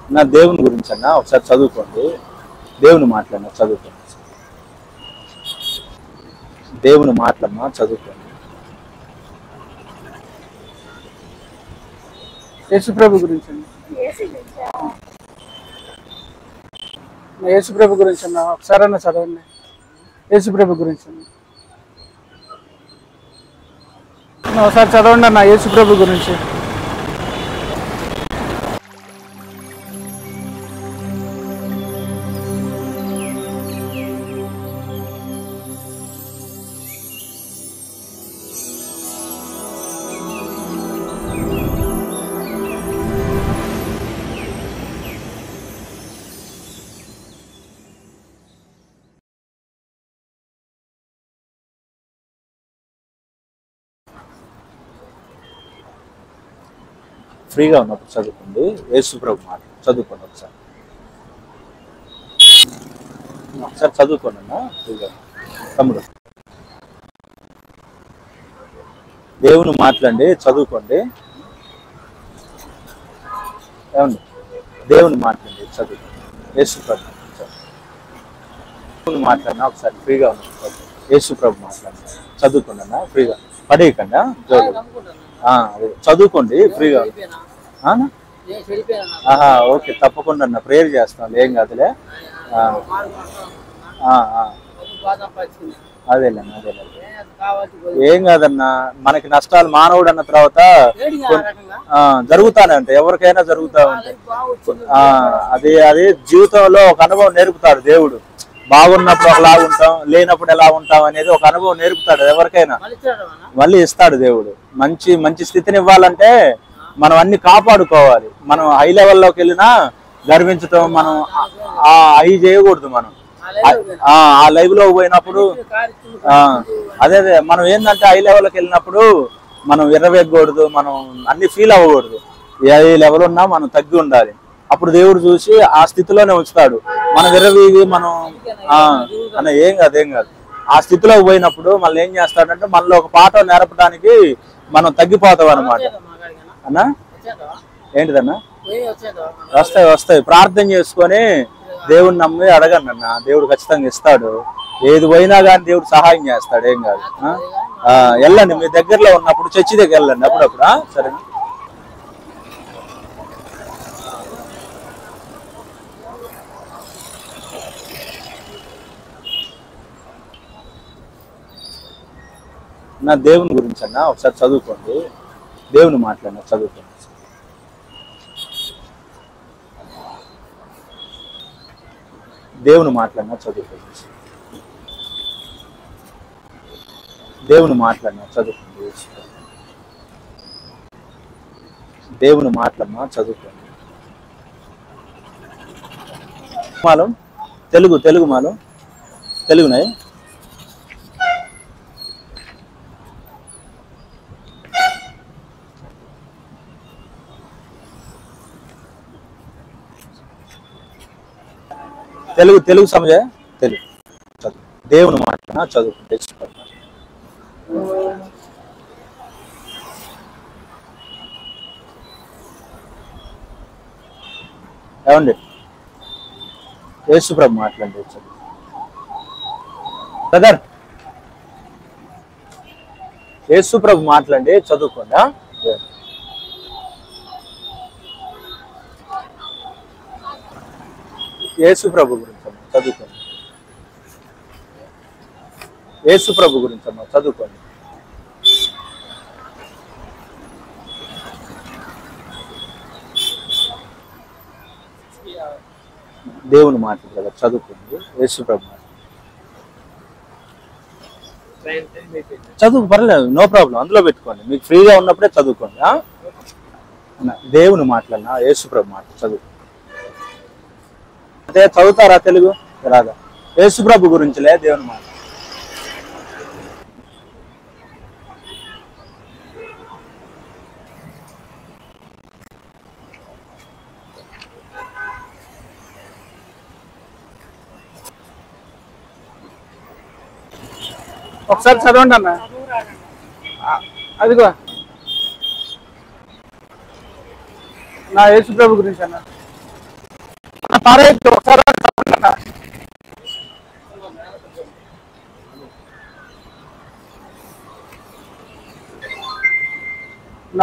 నా దేవుని గురించి అన్న ఒకసారి చదువుకోండి. దేవుని మాటలన్నా చదువుకోండి. దేవుని మాటలన్నా చదువుకోండి. యేసుప్రభు గురించి అండి. యేసుప్రభు గురించి అన్న ఒకసారి అన్న చదవండి. యేసుప్రభు గురించి అన్న ఒకసారి చదవండి అన్న యేసుప్రభు గురించి. ఫ్రీగా ఉన్నప్పుడు చదువుకోండి. యేసుప్రభు మాట చదువుకోండి. ఒకసారి చదువుకోండి అన్న ఫ్రీగా. తమ్ముడు దేవుని మాటలండి చదువుకోండి. ఏమండి దేవుని మాటలండి చదువుకోండి. యేసుప్రభు దేవుని మాట్లాడినా ఒకసారి ఫ్రీగా ఉన్నప్పుడు యేసుప్రభు మాట్లాడినా చదువుకోండి అన్న ఫ్రీగా. పడేయకండి చదువుకోండి ఫ్రీగా. ఓకే తప్పకుండా అన్న ప్రేయర్ చేస్తాను. ఏం కాదులే. అదేలేండి ఏం కాదన్నా. మనకి నష్టాలు మానవుడు అన్న తర్వాత జరుగుతానే ఉంటాయి. ఎవరికైనా జరుగుతూ ఉంటాయి. అదే జీవితంలో ఒక అనుభవం నేర్పుతాడు దేవుడు. బాగున్నప్పుడు ఒకలా ఉంటాం, లేనప్పుడు ఎలా ఉంటాం అనేది ఒక అనుభవం నేర్పుతాడు ఎవరికైనా. మళ్ళీ ఇస్తాడు దేవుడు. మంచి స్థితిని ఇవ్వాలంటే మనం అన్ని కాపాడుకోవాలి. మనం హై లెవెల్లోకి వెళ్ళినా గర్వించటం మనం అవి చేయకూడదు. మనం ఆ లైవ్ లో పోయినప్పుడు అదే మనం ఏంటంటే హై లెవెల్కి వెళ్ళినప్పుడు మనం విర్రవేయకూడదు. మనం అన్ని ఫీల్ అవ్వకూడదు. ఏ లెవెల్ ఉన్నా మనం తగ్గి ఉండాలి. అప్పుడు దేవుడు చూసి ఆ స్థితిలోనే ఉంచుతాడు. మన విర్రవీగి మనం అన్న ఏం కాదు ఆ స్థితిలోకి పోయినప్పుడు మళ్ళీ ఏం చేస్తాడంటే మనలో ఒక పాఠం నేర్పడానికి మనం తగ్గిపోతాం అన్నమాట. అన్నా ఏంటిదన్నా? వస్తాయి. ప్రార్థన చేసుకొని దేవుడిని నమ్మి అడగండి అన్న. దేవుడు ఖచ్చితంగా ఇస్తాడు. ఏది పోయినా కానీ దేవుడు సహాయం చేస్తాడు. ఏం కాదు. వెళ్ళండి. మీ దగ్గరలో ఉన్నప్పుడు చర్చి దగ్గర వెళ్ళండి అప్పుడప్పుడు. సరేనా? నా దేవుని గురించి అన్న ఒకసారి చదువుకోండి. దేవుని మాట్లాడినా చదువుకోండి. దేవుని మాట్లాడినా చదువుకోండి. దేవుని మాట్లాడినా చదువుకోండి. దేవుని మాట్లాడినా చదువుకోండి. మాలం తెలుగు మాలం తెలుగునాయి. తెలుగు సమజే తెలుగు చదువు. దేవుని మాట చదువుకుంటే ఏమండి యేసుప్రభు మాట్లాడండి చదువు. బ్రదర్ యేసుప్రభు మాట్లాడండి చదువుకోండి. యేసుప్రభు గురించి అమ్మా చదువుకోండి. యేసుప్రభు గురించి అమ్మా చదువుకోండి. దేవుని మాట కదా చదువుకోండి. యేసుప్రభు మాట చదువు పర్లేదు, నో ప్రాబ్లం. అందులో పెట్టుకోండి. మీకు ఫ్రీగా ఉన్నప్పుడే చదువుకోండి. దేవుని మాటలన్నా యేసుప్రభు మాట చదువు. అదే చదువుతారా తెలుగు రాదా? యేసుప్రభు గురించిలే దేవుని మాట. ఒకసారి చదవండి అన్న. అదిగో నా యేసుప్రభు గురించి అన్న. పారేయద్దు ఒకసారి చదవండి అన్న.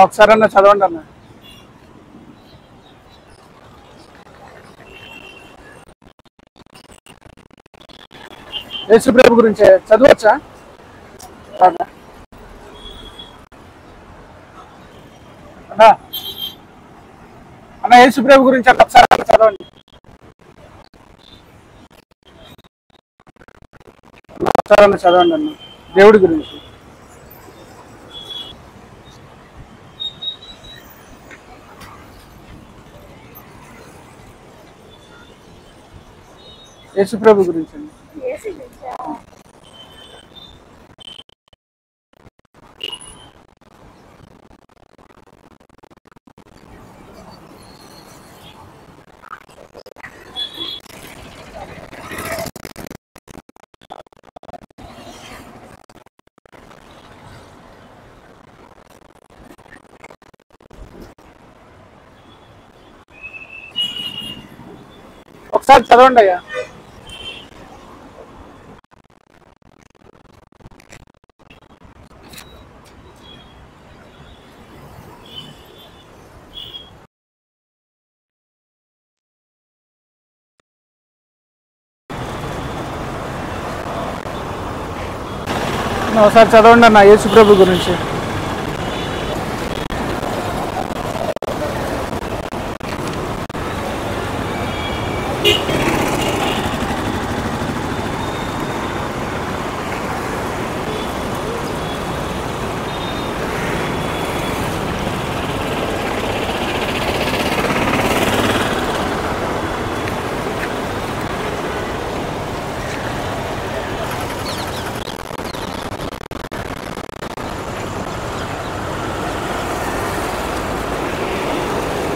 ఒకసారి అన్న చదవండి అన్న. యేసు ప్రభు గురించి చదవచ్చా అన్నా? అన్న యేసు ప్రభు గురించి ఒకసారి చదవండి. ఒకసారి అన్న చదవండి అన్న దేవుడి గురించి. యేసు ప్రభు గురించి అండి. ఒకసారి చదవండి అయ్యా. ఒకసారి చదవండి అన్న యేసు ప్రభు గురించి.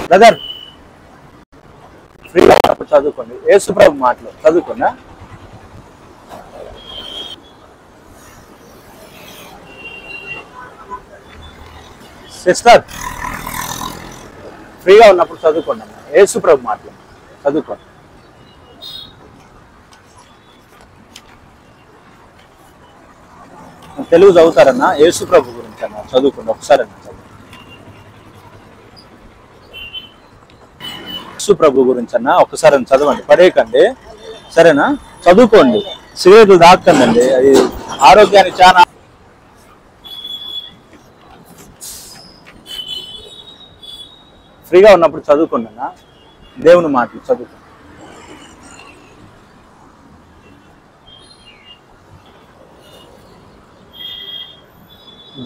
బ్రదర్ ఫ్రీగా చదువుకోండి. యేసు ప్రభు మాటలు చదువుకున్నా. సిస్టర్ ఫ్రీగా ఉన్నప్పుడు చదువుకోండి అన్న. యేసు ప్రభు మాటలు చదువుకోండి. తెలుగు చదువుతారన్నా? యేసు ప్రభు గురించి అన్న చదువుకోండి ఒకసారి అన్న. యేసు ప్రభు గురించి అన్న ఒకసారి చదవండి, పడేయకండి సరేనా? చదువుకోండి, సిగరెట్లు తాకండి, అది ఆరోగ్యానికి చాలా. ఫ్రీగా ఉన్నప్పుడు చదువుకోండి అన్న, దేవుని మాటలు చదువుకోండి.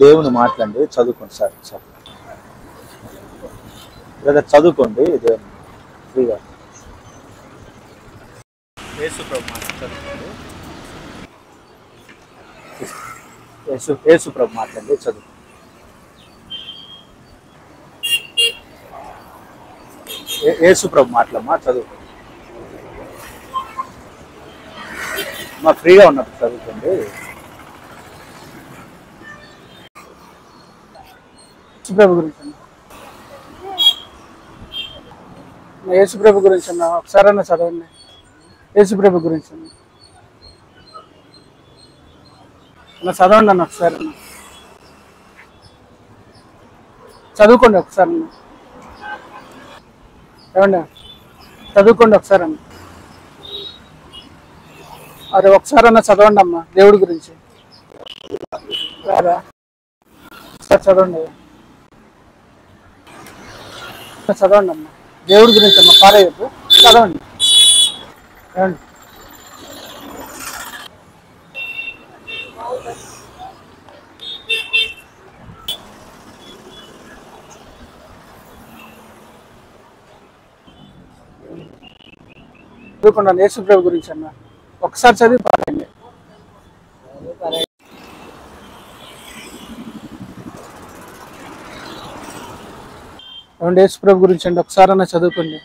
దేవుని మాటలండి చదువుకోండి సార్. లేదా చదువుకోండి దేవుని ఫ్రీగా. యేసు ప్రభు మాటలు చదువుకోండి. యేసు ప్రభు మాటలండి చదువుకోండి. యేసు ప్రభు మాటలమ్మా చదువుకోండి. మా ఫ్రీగా ఉన్నప్పుడు చదువుకోండి. యేసు ప్రభు గురించి అన్న. యేసు ప్రభు గురించి అన్న ఒకసారి అన్న చదవండి. యేసు ప్రభు గురించి అన్న చదవండి అన్న ఒకసారి అన్న. చదువుకోండి ఒకసారి అన్న. ఏమండి చదువుకోండి ఒకసారి అన్న. అరే ఒకసారి అన్న చదవండి అమ్మా దేవుడి గురించి. రారా చదవండి చదవండి అమ్మా దేవుడి గురించి అమ్మ. పారేయద్దు, చదవండి. ఏమండి చదువుకున్నాను యేసు ప్రభు గురించి అన్న ఒకసారి చదివి పారండి. ఏమండి యేసు ప్రభు గురించి అండి ఒకసారన్నా చదువుకోండి.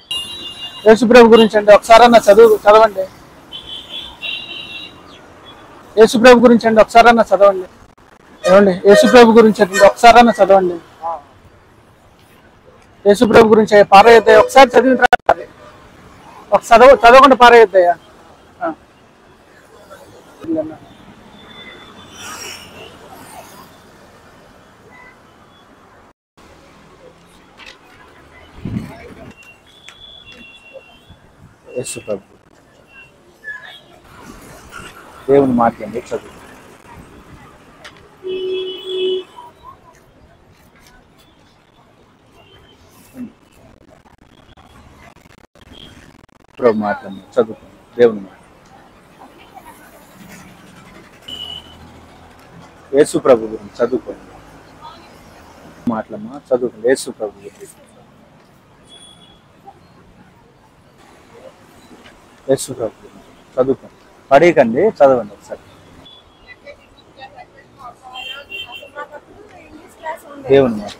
యేసు ప్రభు గురించి అండి ఒకసారన్నా చదవండి. యేసు ప్రభు గురించి అండి ఒకసారన్నా చదవండి. ఏమండి యేసు ప్రభు గురించి అండి ఒకసారన్నా చదవండి. యేసు ప్రభు గురించి పారయ్య ఒకసారి చదివిన తర్వాత ఒక చదవకుండా పారేయద్దయ్యా. యేసు ప్రభు దేవుని మాటలండి చదువు. ప్రభు మాటలండి చదువుకోండి. దేవుని మాట. యేసు ప్రభు గురించి చదువుకోండి. మాటలమ్మా చదువుకోండి. యేసు ప్రభు గురించి. యేసు ప్రభు గురించి చదువుకోండి. పడేయకండి, చదవండి ఒకసారి. దేవుని మాట.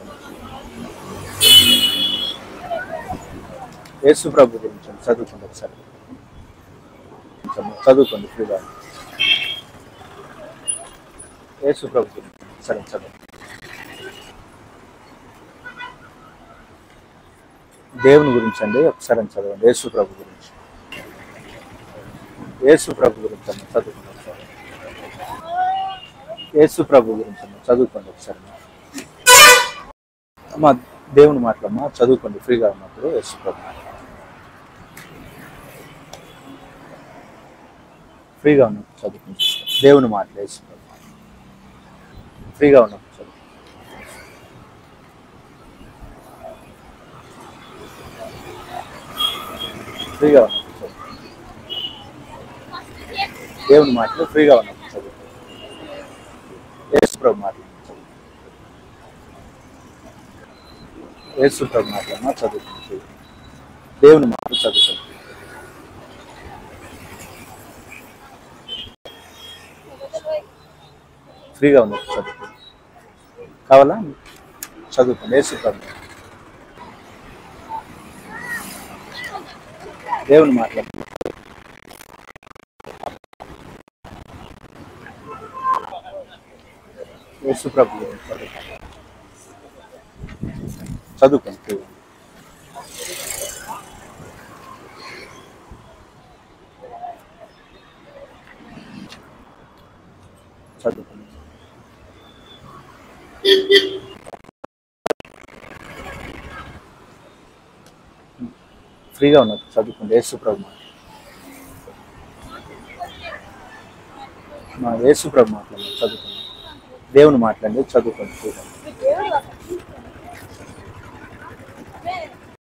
యేసు ప్రభు గురించి చదువుకోండి ఒకసారి. చదువుకోండి ఫ్రీగా. యేసు ప్రభు గురించి సరే చదవండి. దేవుని గురించి అండి ఒకసారి చదవండి. యేసు ప్రభు గురించి. యేసు ప్రభు గురించి అన్న చదువుకోండి ఒకసారి. యేసు ప్రభు గురించి అన్న చదువుకోండి ఒకసారి. అమ్మా దేవుని మాటలమ్మా చదువుకోండి ఫ్రీగా ఉన్నప్పుడు. యేసు ప్రభు ఫ్రీగా ఉన్నప్పుడు చదువుకోండి. దేవుని మాటలు యేసు ప్రభు ఫ్రీగా ఉన్నప్పుడు చదువు. ఫ్రీగా ఉన్నప్పుడు చదువు. దేవుని మాటలు ఫ్రీగా ఉన్నప్పుడు చదువు. యేసు ప్రభు మాటలు చదువు. యేసు ప్రభు మాటలమ్మా చదువుకోండి. దేవుని మాటలు చదువుకోండి. ఫ్రీగా ఉన్నప్పుడు చదువుకోండి. కావాలా చదువుకోండి. యేసు ప్రభు దేవుని మాటలు. యేసు ప్రభు చదువుకోండి. చదువుకోండి. ఫ్రీగా ఉన్నప్పుడు చదువుకోండి. యేసు ప్రభు యేసు ప్రభు మాట్లాడండి చదువుకోండి. దేవుని మాట్లాడండి చదువుకోండి.